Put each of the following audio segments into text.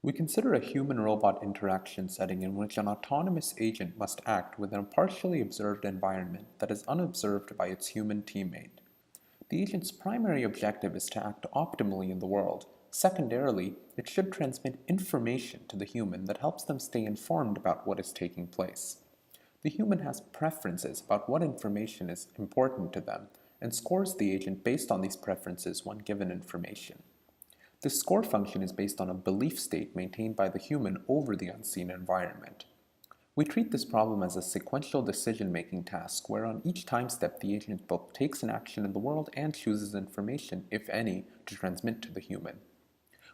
We consider a human-robot interaction setting in which an autonomous agent must act within a partially observed environment that is unobserved by its human teammate. The agent's primary objective is to act optimally in the world. Secondarily, it should transmit information to the human that helps them stay informed about what is taking place. The human has preferences about what information is important to them and scores the agent based on these preferences when given information. This score function is based on a belief state maintained by the human over the unseen environment. We treat this problem as a sequential decision-making task where on each time step the agent both takes an action in the world and chooses information, if any, to transmit to the human.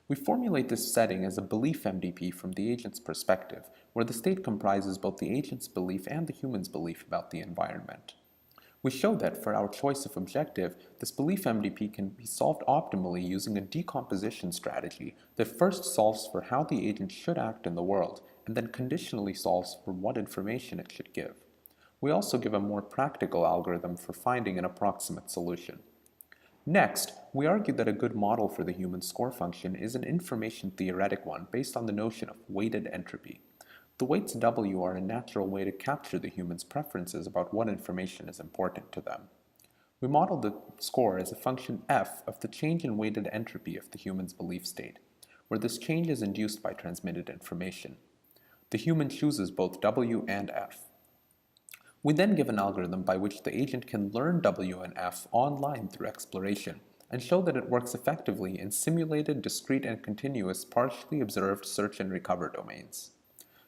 We formulate this setting as a belief MDP from the agent's perspective, where the state comprises both the agent's belief and the human's belief about the environment. We show that for our choice of objective, this belief MDP can be solved optimally using a decomposition strategy that first solves for how the agent should act in the world, and then conditionally solves for what information it should give. We also give a more practical algorithm for finding an approximate solution. Next, we argue that a good model for the human score function is an information theoretic one based on the notion of weighted entropy. The weights W are a natural way to capture the human's preferences about what information is important to them. We model the score as a function f of the change in weighted entropy of the human's belief state, where this change is induced by transmitted information. The human chooses both W and f. We then give an algorithm by which the agent can learn W and f online through exploration, and show that it works effectively in simulated, discrete, and continuous partially observed search and recover domains.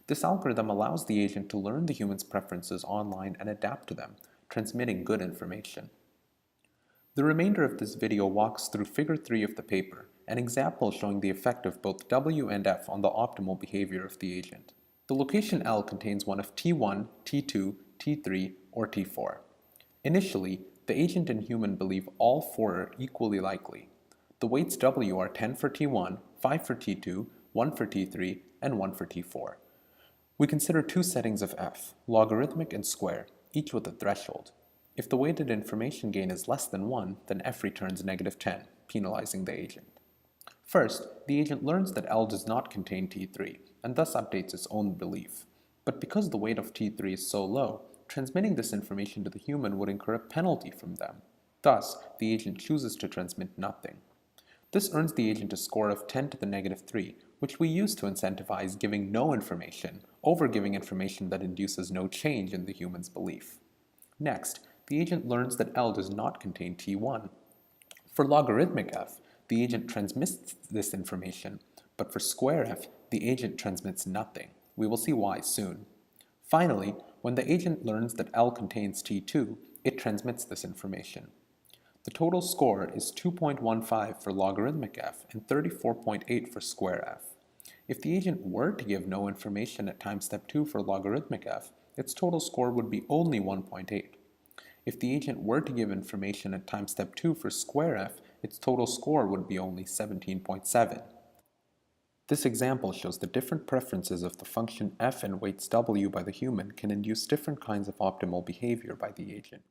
This algorithm allows the agent to learn the human's preferences online and adapt to them, transmitting good information. The remainder of this video walks through Figure 3 of the paper, an example showing the effect of both W and F on the optimal behavior of the agent. The location L contains one of T1, T2, T3, or T4. Initially, the agent and human believe all four are equally likely. The weights W are 10 for T1, 5 for T2, 1 for T3, and 1 for T4. We consider two settings of f, logarithmic and square, each with a threshold. If the weighted information gain is less than 1, then f returns -10, penalizing the agent. First, the agent learns that L does not contain T3, and thus updates its own belief. But because the weight of T3 is so low, transmitting this information to the human would incur a penalty from them. Thus, the agent chooses to transmit nothing. This earns the agent a score of 10 to the -3, which we use to incentivize giving no information over giving information that induces no change in the human's belief. Next, the agent learns that L does not contain T1. For logarithmic f, the agent transmits this information, but for square f, the agent transmits nothing. We will see why soon. Finally, when the agent learns that L contains T2, it transmits this information. The total score is 2.15 for logarithmic f and 34.8 for square f. If the agent were to give no information at time step 2 for logarithmic f, its total score would be only 1.8. If the agent were to give information at time step 2 for square f, its total score would be only 17.7. This example shows the different preferences of the function f and weights W by the human can induce different kinds of optimal behavior by the agent.